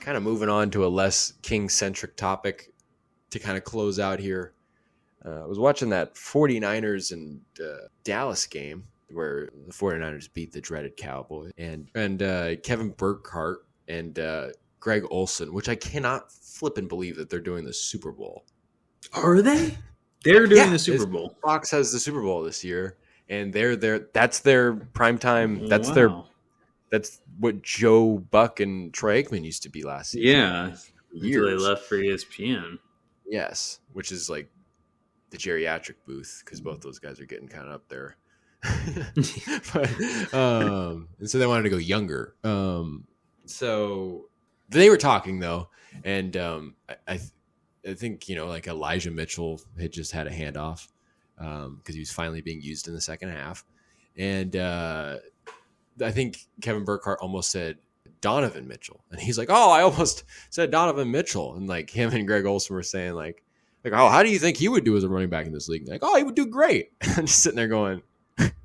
kind of moving on to a less King-centric topic to kind of close out here. I was watching that 49ers and Dallas game where the 49ers beat the dreaded Cowboys. And Kevin Burkhardt and Greg Olson, which I cannot flip and believe that they're doing the Super Bowl. Are they? They're doing the Super Bowl. Fox has the Super Bowl this year, and they're there. That's their primetime. That's what Joe Buck and Troy Aikman used to be last season. Yeah, until they left for ESPN. Yes, which is like the geriatric booth because both those guys are getting kind of up there. And so they wanted to go younger. So they were talking though, and I think like Elijah Mitchell had just had a handoff because he was finally being used in the second half, and I think Kevin Burkhardt almost said Donovan Mitchell, and he's like, "Oh, I almost said Donovan Mitchell," and like him and Greg Olson were saying like, "Oh, how do you think he would do as a running back in this league?" Like, "Oh, he would do great." I'm just sitting there going,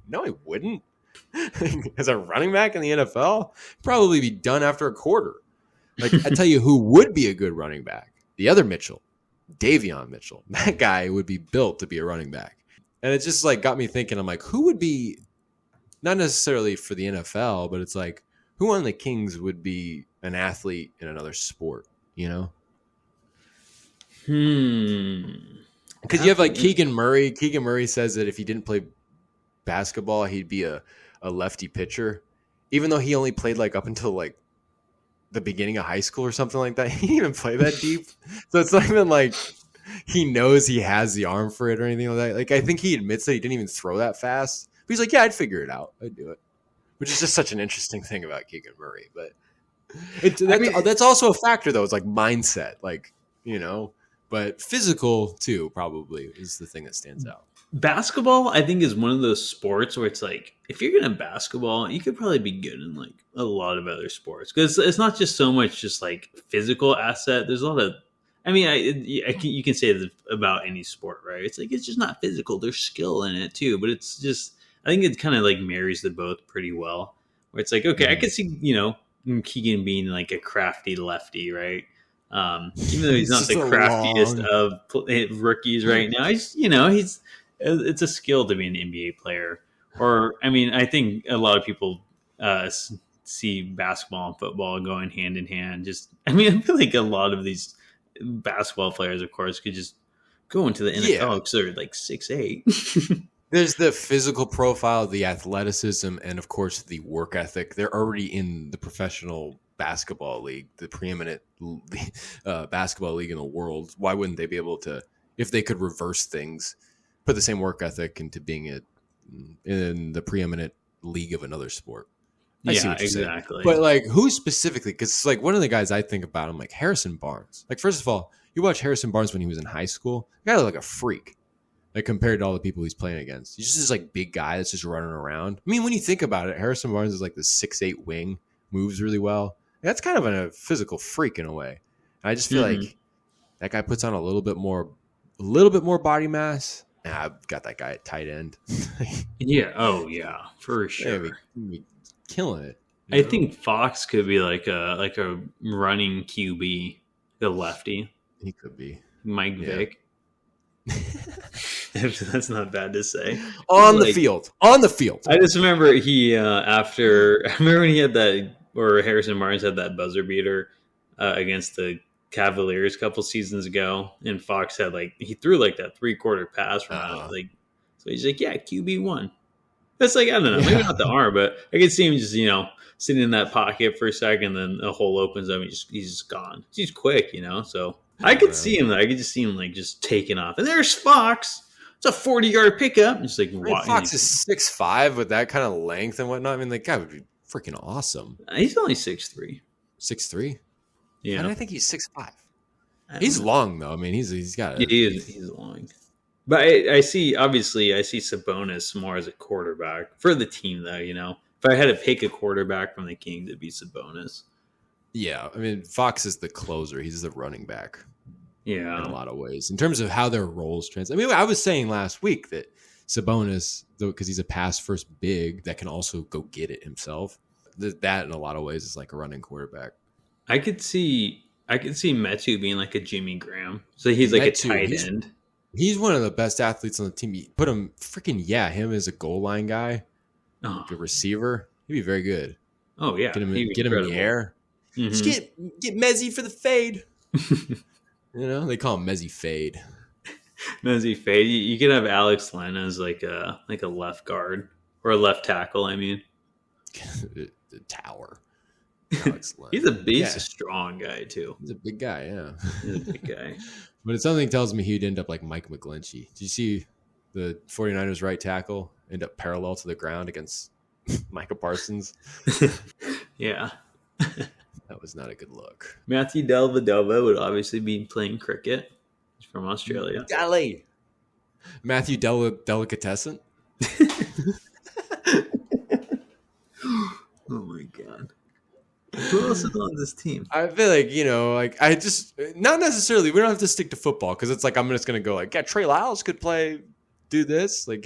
"No, he wouldn't." As a running back in the NFL, probably be done after a quarter. Like I tell you, who would be a good running back? The other Mitchell, Davion Mitchell. That guy would be built to be a running back, and it just like got me thinking. I'm like, who would be not necessarily for the NFL, but it's like who on the Kings would be an athlete in another sport? You know? Because you have like Keegan Murray. Keegan Murray says that if he didn't play basketball, he'd be a lefty pitcher, even though he only played like up until like the beginning of high school or something like that. He didn't even play that deep. So it's not even like he knows he has the arm for it or anything like that. Like I think he admits that he didn't even throw that fast. But he's like, yeah, I'd figure it out. I'd do it. Which is just such an interesting thing about Keegan Murray. But that's also a factor though. It's like mindset, like, but physical too probably is the thing that stands out. Basketball, I think, is one of those sports where it's like, if you're good at basketball, you could probably be good in like a lot of other sports because it's not just so much just like physical asset. There's a lot of, you can say this about any sport, right? It's like it's just not physical. There's skill in it too, but it's just I think it kind of like marries the both pretty well. Where it's like, okay, I could see Keegan being like a crafty lefty, right? Even though he's not the craftiest of rookies right now, it's a skill to be an NBA player. Or, I think a lot of people see basketball and football going hand in hand. I feel like a lot of these basketball players, of course, could just go into the NFL because they're like 6'8". There's the physical profile, the athleticism, and of course the work ethic. They're already in the professional basketball league, the preeminent basketball league in the world. Why wouldn't they be able to, if they could reverse things, put the same work ethic into being in the preeminent league of another sport? Exactly. But like, who specifically? Because it's like one of the guys I think about, I'm like Harrison Barnes. Like, first of all, you watch Harrison Barnes when he was in high school. The guy looked like a freak. Like compared to all the people he's playing against, he's just this like big guy that's just running around. When you think about it, Harrison Barnes is like the 6'8" wing, moves really well. That's kind of a physical freak in a way. And I just feel like that guy puts on a little bit more body mass. And I've got that guy at tight end. For sure. Yeah, be killing it. I think Fox could be like a running QB, the lefty. He could be Mike Vick. That's not bad to say. On the field. I just remember when he had that, or Harrison Barnes had that buzzer beater against the Cavaliers a couple seasons ago, and Fox had he threw like that 3/4 pass from out, so he's like, yeah, QB1. That's like, I don't know, maybe not the arm, but I could see him just sitting in that pocket for a second, then a hole opens up, and he's just gone. He's quick, so. I could see him. I could just see him just taking off. And there's Fox. It's a 40-yard pickup. Just like Fox is 6'5" with that kind of length and whatnot. The guy would be freaking awesome. He's only 6'3". 6'3"? Yeah. And I think he's 6'5". He's long though. He's got. He's long. But I see Sabonis more as a quarterback for the team though. If I had to pick a quarterback from the Kings, it'd be Sabonis. Yeah, Fox is the closer. He's the running back. Yeah, in a lot of ways. In terms of how their roles translate. I was saying last week that Sabonis, though, because he's a pass first big that can also go get it himself, that in a lot of ways is like a running quarterback. I could see Metu being like a Jimmy Graham. So he's like a Metu, tight end. he's one of the best athletes on the team. You put him him as a goal line guy, Oh, like a receiver. He'd be very good. oh yeah, Get him he was get him in the incredible. air. Just Mhm. get Mezzi for the fade. They call him Mezzi fade. Mezzi fade. You could have Alex Len as like a left guard or a left tackle. I mean, The tower. Alex Len. he's a strong guy too. He's a big guy, yeah. He's a big guy. But something tells me he'd end up like Mike McGlinchey. Did you see the 49ers right tackle end up parallel to the ground against Micah Parsons? Yeah. That was not a good look. Matthew Dellavedova would obviously be playing cricket. He's from Australia. Golly. Matthew Delicatessen? Oh my god. Who else is on this team? I feel like, I just, not necessarily, we don't have to stick to football because it's like, I'm just going to go like, yeah, Trey Lyles could do this. Like,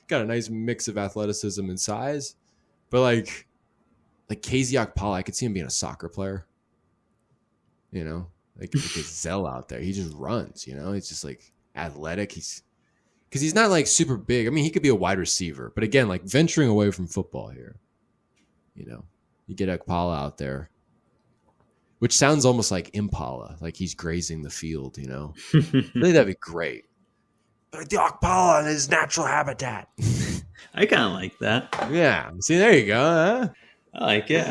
got a nice mix of athleticism and size. But like KZ Okpala, I could see him being a soccer player. Like a Zell out there. He just runs, He's just like athletic. Because he's not like super big. I mean, he could be a wide receiver. But again, like venturing away from football here, you get Okpala out there, which sounds almost like Impala, like he's grazing the field, I think that'd be great. Like the Okpala in his natural habitat. I kind of like that. Yeah. See, there you go. Huh? I like it.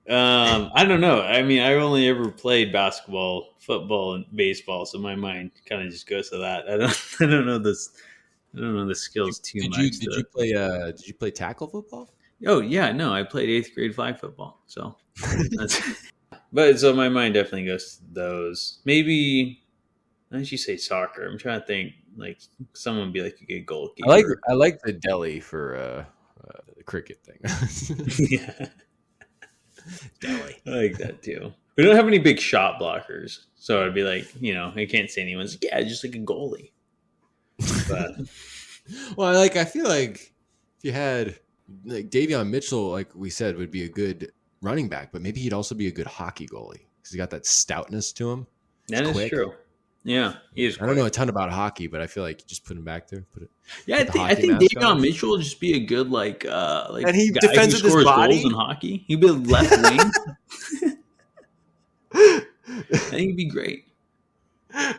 I don't know. I mean, I only ever played basketball, football, and baseball, so my mind kind of just goes to that. I don't know this. I don't know the skills too much. Did you play tackle football? Oh yeah, no, I played 8th grade flag football. So, but so my mind definitely goes to those. Maybe, as you say, soccer. I'm trying to think. Like someone would be like a good goalkeeper. I like the deli for the cricket thing. Yeah. Deli. I like that too. We don't have any big shot blockers, so I'd be like, I can't say anyone's like, yeah, just like a goalie. But well, I feel like if you had like Davion Mitchell, like we said, would be a good running back, but maybe he'd also be a good hockey goalie because he got that stoutness to him. That is true. Yeah, he is. I don't know a ton about hockey, but I feel like you just put him back there. Yeah, I think Davion Mitchell would just be a good and he guy defends who with scores his body goals in hockey. He'd be left wing. I think he'd be great. You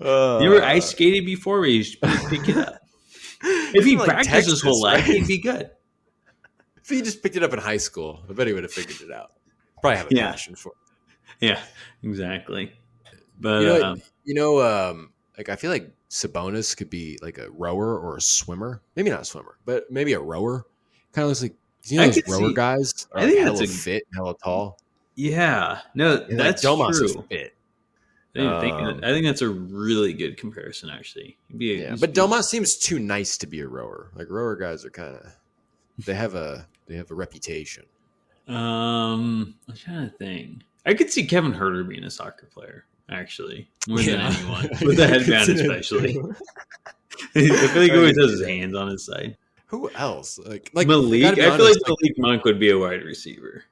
ever ice skated before? Where you just pick it up. If he practiced his whole life, he'd be good. If he just picked it up in high school, I bet he would have figured it out. Probably have a passion for it. Yeah, exactly. But like I feel like Sabonis could be like a rower or a swimmer. Maybe not a swimmer, but maybe a rower. Kind of looks like those rower guys are hella fit, hella tall. Yeah, no, that's like Domas true. Is fit. I think that's a really good comparison, actually. But Domas seems too nice to be a rower. Like rower guys are kind of they have a reputation. I'm trying to think. I could see Kevin Herter being a soccer player, actually, more than anyone, with the headband especially. I feel like he always has his hands on his side. Who else? Like Malik? I feel like Malik Monk would be a wide receiver.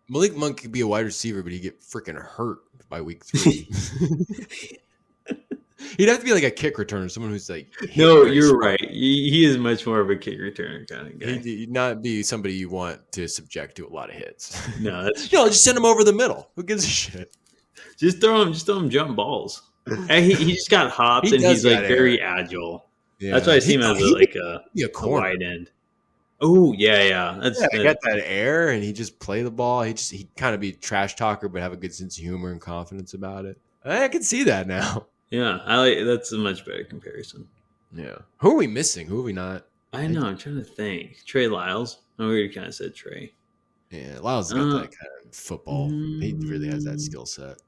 Malik Monk could be a wide receiver, but he'd get freaking hurt by week 3. He'd have to be like a kick returner, someone who's like. No, you're right. He is much more of a kick returner kind of guy. He'd not be somebody you want to subject to a lot of hits. No, that's just send him over the middle. Who gives a shit? Just throw him jump balls. And he just got hops and he's like very agile. Yeah. That's why I see him as a wide end. Oh yeah. He got that air and he just play the ball. He kind of be a trash talker, but have a good sense of humor and confidence about it. I can see that now. Yeah, that's a much better comparison. Yeah. Who are we missing? Who are we not? I know. I'm trying to think. Trey Lyles. We already kind of said Trey. Yeah, Lyles got that kind of football. He really has that skill set.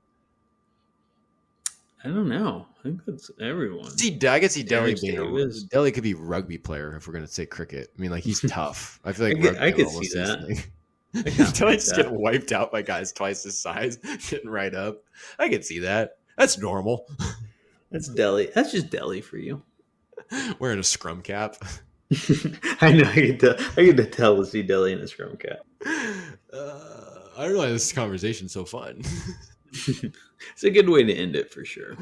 I don't know. I think that's everyone. I could see Deli being Deli could be a rugby player if we're going to say cricket. I mean, like he's tough. I feel like I could see that. Deli's just getting wiped out by guys twice his size, getting right up. I could see that. That's normal. That's Deli. That's just Deli for you. Wearing a scrum cap. I know. I get to tell to see Deli in a scrum cap. I I don't know why this conversation's so fun. It's a good way to end it for sure.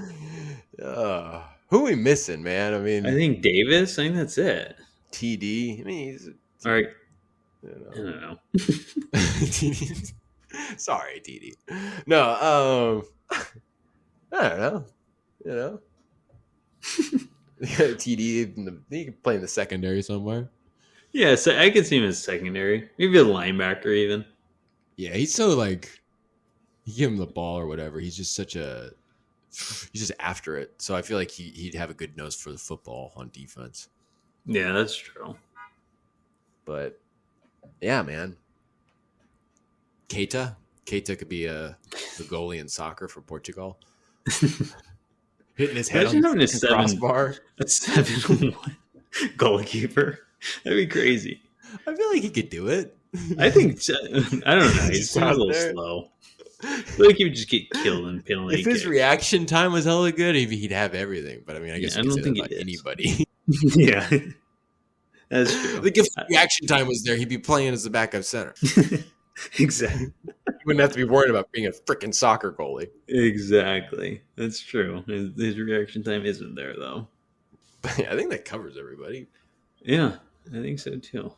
Who are we missing, man? I I mean, think Davis. I think that's it. TD. I mean, he's. All right. I I don't know. don't know. TD. Sorry, TD. No, I don't know. You know, TD. He can play in the secondary somewhere. Yeah, so I could see him as secondary. Maybe a linebacker even. Yeah, he's so like. You give him the ball or whatever. He's just such a. He's just after it. So I feel like he'd have a good nose for the football on defense. Yeah, that's true. But yeah, man. Keita could be the goalie in soccer for Portugal. Hitting his head Imagine on having the crossbar. a 7-1 goalkeeper. That'd be crazy. I feel like he could do it. I think I don't know. He Just seems a out little there. slow. I feel like he would just get killed in penalty If his kicks. reaction time was hella good, he'd have everything. But I mean, I guess Yeah, you I could don't say that think about he is. anybody. Yeah, that's true. Like if reaction time was there, he'd be playing as the backup center. Exactly. He wouldn't have to be worried about being a freaking soccer goalie. Exactly. That's true. His reaction time isn't there though. But yeah, I think that covers everybody. Yeah, I think so too.